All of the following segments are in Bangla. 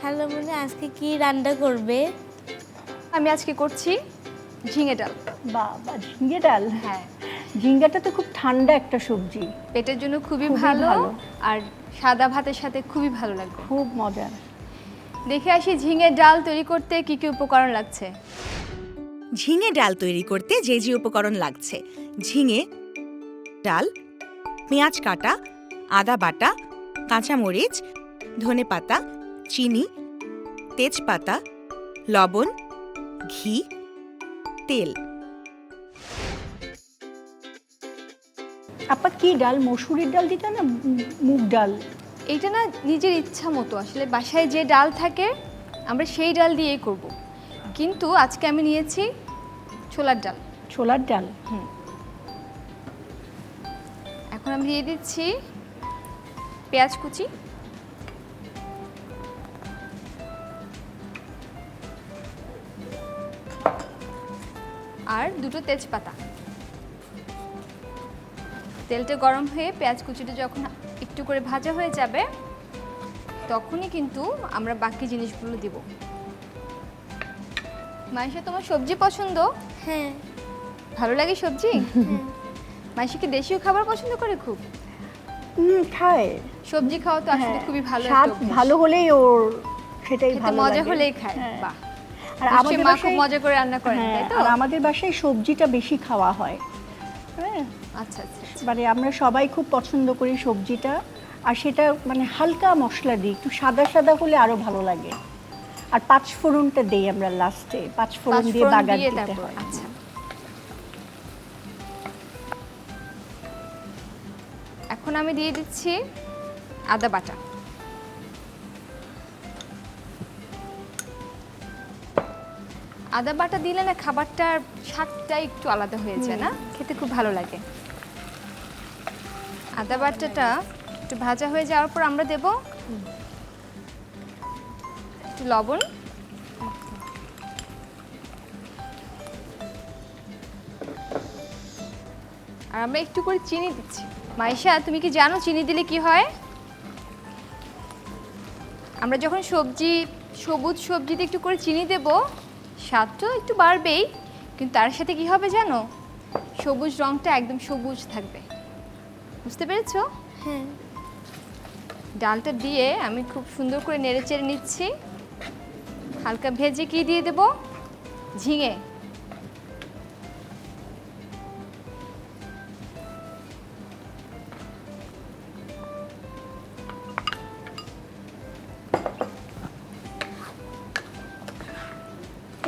হ্যালো মনে আজকে কি রান্না করবে? আমি আজকে করছি ঝিঙে ডাল। বাবা, ঝিঙে ডাল! হ্যাঁ, ঝিঙ্গাটা তো খুব ঠান্ডা একটা সবজি, পেটের জন্য খুবই খুবই ভালো ভালো। আর সাদা ভাতের সাথে খুবই ভালো লাগবে। খুব মজার। দেখে আসি ঝিঙে ডাল তৈরি করতে কি কি উপকরণ লাগছে। ঝিঙে ডাল তৈরি করতে যে যে উপকরণ লাগছে: ঝিঙে ডাল, পেঁয়াজ কাটা, আদা বাটা, কাঁচামরিচ, ধনেপাতা, চিনি, তেজপাতা, লবণ, ঘি, তেল। আপা কি ডাল? মসুরির ডাল দিতে না মুগ ডাল? এইটা না নিজের ইচ্ছা মতো, আসলে বাসায় যে ডাল থাকে আমরা সেই ডাল দিয়েই করব, কিন্তু আজকে আমি নিয়েছি ছোলার ডাল। ছোলার ডাল। এখন আমি দিয়ে দিচ্ছি পেঁয়াজ কুচি, আর দুটো তেজপাতা। তেলটা গরম হয়ে পেঁয়াজ কুচিটা যখন একটু করে ভাজা হয়ে যাবে তখনই কিন্তু আমরা বাকি জিনিসগুলো দিব। মাইশা, তোমার সবজি পছন্দ? হ্যাঁ। ভালো লাগে সবজি? মাইশা কি দেশীয় খাবার পছন্দ করে খুব? খায়। সবজি খাওয়া তো আসলে খুবই ভালো একটা স্বাদ অভ্যাস। ভালো হলেই ওর সেটাই খেতে ভালো মজা লাগে। হলেই খায়। হ্যাঁ। বাহ, আর নিশ্চয়ই আমাদের মা খুব বাসায় মজা করে রান্না করেন, তাই তো? আর আমাদের বাসায় সবজিটা বেশি খাওয়া হয়। হ্যাঁ, আচ্ছা আচ্ছা আচ্ছা। মানে আমরা সবাই খুব পছন্দ করি সবজিটা, আর সেটা মানে হালকা মশলা দিই, একটু সাদা সাদা হলে আরো ভালো লাগে। আর পাঁচফোড়নটা দেই আমরা লাস্টে, পাঁচফোড়ন দিয়ে পাঁচফোড়ন বাগার দিয়ে দিতে তারপর, হয়। আচ্ছা। এখন আমি দিয়ে দিচ্ছি আদা বাটা। আদা বাটা দিলে না খাবারটার স্বাদটা একটু আলাদা হয়ে যায়, না? খেতে খুব ভালো লাগে। আদা বাটাটা একটু ভাজা হয়ে যাওয়ার পর আমরা দেব একটু লবণ, আর আমরা একটু করে চিনি দিচ্ছি। মাইশা, তুমি কি জানো চিনি দিলে কি হয়? আমরা যখন সবুজ সবজিতে একটু করে চিনি দেব, স্বাদ তো একটু বাড়বেই, কিন্তু তার সাথে কি হবে জানো? সবুজ রংটা একদম সবুজ থাকবে। বুঝতে পেরেছো? হ্যাঁ। ডালটা দিয়ে আমি খুব সুন্দর করে নেড়েচেড়ে নিচ্ছি। হালকা ভেজে কি দিয়ে দেব? ঝিঙে।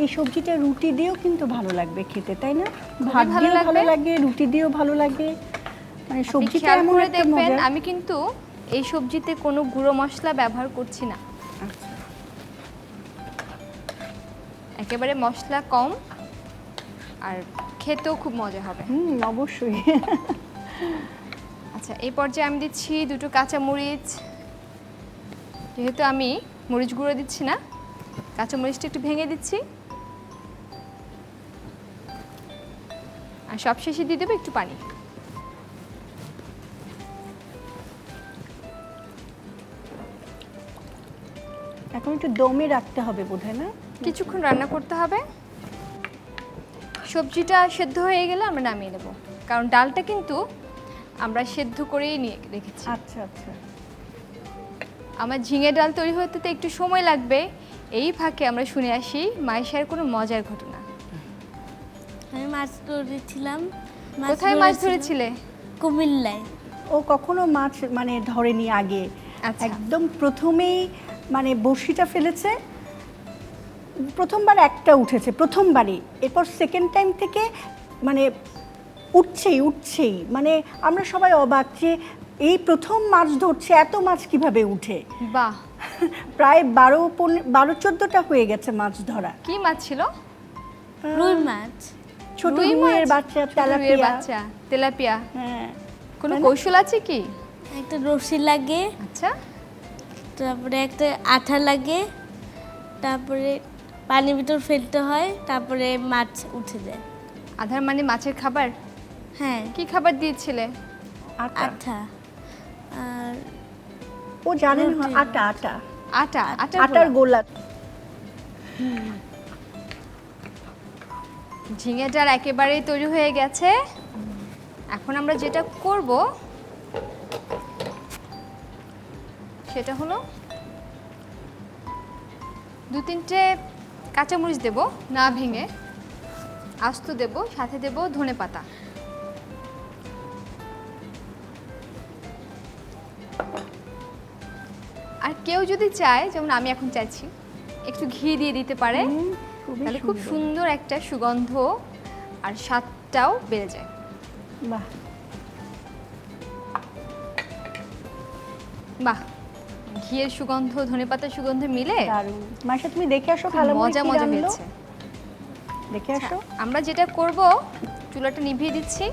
এই সবজিটা রুটি দিয়েও কিন্তু ভালো লাগবে খেতে, তাই না? খুবই ভাত ভালো দিয়েও ভালো লাগবে। লাগে, রুটি দিয়েও ভালো লাগে। মানে আপনি সবজিটা খেয়াল এমন করে একটা দেখবেন মজা। আমি কিন্তু এই সবজিতে কোনো গুঁড়ো মশলা ব্যবহার করছি না, আচ্ছা। একেবারে মশলা কম, আর খেতেও খুব মজা হবে। অবশ্যই। আচ্ছা, এই পর্যায়ে আমি দিচ্ছি দুটো কাঁচা মরিচ। যেহেতু আমি মরিচ গুঁড়ো দিচ্ছি না, কাঁচা মরিচটা একটু ভেঙে দিচ্ছি। আর সবশেষে দিয়ে দেবো একটু পানি। এখন একটু দমে রাখতে হবে বোধহয়, না? কিছুক্ষণ রান্না করতে হবে। সবজিটা সেদ্ধ হয়ে গেলে আমরা নামিয়ে নেব, কারণ ডালটা কিন্তু আমরা সেদ্ধ করেই নিয়ে রেখেছি। আচ্ছা আচ্ছা। আমার ঝিঙে ডাল তৈরি হতে তো একটু সময় লাগবে। এই ফাঁকে আমরা শুনে আসি মাইশার কোনো মজার ঘটনা। আমি মাছ ধরেছিলাম। কোথায় মাছ ধরেছিলে? কুমিল্লায়। ও কখনো মাছ মানে ধরেনি আগে। আচ্ছা। একদম প্রথমেই মানে বড়শিটা ফেলেছে, প্রথমবার একটা উঠেছে, প্রথমবারই। এরপর সেকেন্ড টাইম থেকে মানে উঠছেই, মানে আমরা সবাই অবাক যে এই প্রথম মাছ ধরছে, এত মাছ কিভাবে উঠে। বাহ, প্রায় 12-14টা হয়ে গেছে মাছ ধরা। কি মাছ ছিল? রুই মাছ। ছোট রুই রুইয়ের মাছ? বাচ্চা, ছোট রুইয়ের তেলাপিয়া। বাচ্চা, তেলাপিয়া। হ্যাঁ। কোনো মানে- কৌশল আছে কি? একটা রশি লাগে, আচ্ছা, তারপরে একটা আঠা লাগে, তারপরে পানির ভিতর ফেলতে হয়, তারপরে মাছ উঠে যায়। আধার মানে মাছের খাবার? হ্যাঁ। কি খাবার দিয়েছিলে? আটা। আঠা আর ও জানেন রুটি। আটা আটা আটার গোলা। ঝিঙে ডাল একেবারেই তৈরি হয়ে গেছে। এখন আমরা যেটা করব সেটা হলো 2-3টে কাঁচামরিচ দেব, না ভেঙে আস্ত দেব, সাথে দেব ধনেপাতা। আর কেউ যদি চায়, যেমন আমি এখন চাইছি, একটু ঘি দিয়ে দিতে পারে, তাহলে খুব সুন্দর একটা সুগন্ধ আর স্বাদটাও বেড়ে যায়। বাহ বাহ, ঘিয়ের সুগন্ধ ধনেপাতার সুগন্ধ মিলে দারুণ। মাসা তুমি দেখে আসো খুব খালা মজা মজা হয়েছে। দেখে আসো। আমরা যেটা করব, চুলাটা নিভিয়ে দিচ্ছি।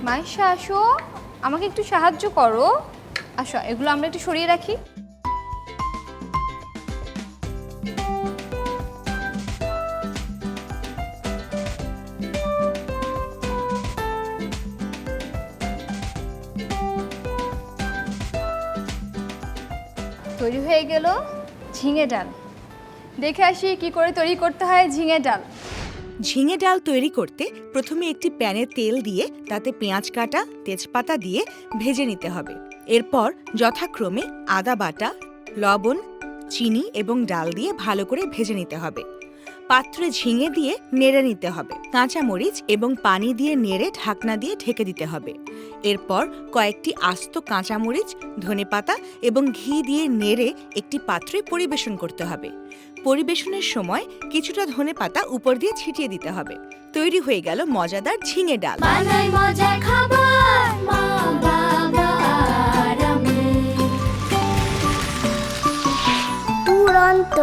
মাইশা আসো, আমাকে একটু সাহায্য করো। আসো, এগুলো আমরা একটু সরিয়ে রাখি। তৈরি হয়ে গেল ঝিঙে ডাল। দেখে আসি কি করে তৈরি করতে হয় ঝিঙে ডাল। ঝিঙে ডাল তৈরি করতে প্রথমে একটি প্যানে তেল দিয়ে তাতে পেঁয়াজ কাটা, তেজপাতা দিয়ে ভেজে নিতে হবে। এরপর যথাক্রমে আদা বাটা, লবণ, চিনি এবং ডাল দিয়ে ভালো করে ভেজে নিতে হবে। পাত্রে ঝিঙে দিয়ে নেড়ে নিতে হবে। কাঁচামরিচ এবং পানি দিয়ে নেড়ে ঢাকনা দিয়ে ঢেকে দিতে হবে। এরপর কয়েকটি আস্ত কাঁচামরিচ, ধনেপাতা এবং ঘি দিয়ে নেড়ে একটি পাত্রে পরিবেশন করতে হবে। পরিবেশনের সময় কিছুটা ধনেপাতা উপর দিয়ে ছিটিয়ে দিতে হবে। তৈরি হয়ে গেল মজাদার ঝিঙে ডাল। বানাই মজার খাবার মা বাবা আর আমি। দুরন্ত।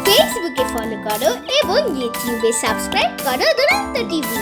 ফেসবুকে ফলো করো এবং ইউটিউবে সাবস্ক্রাইব করো দুরন্ত টিভি।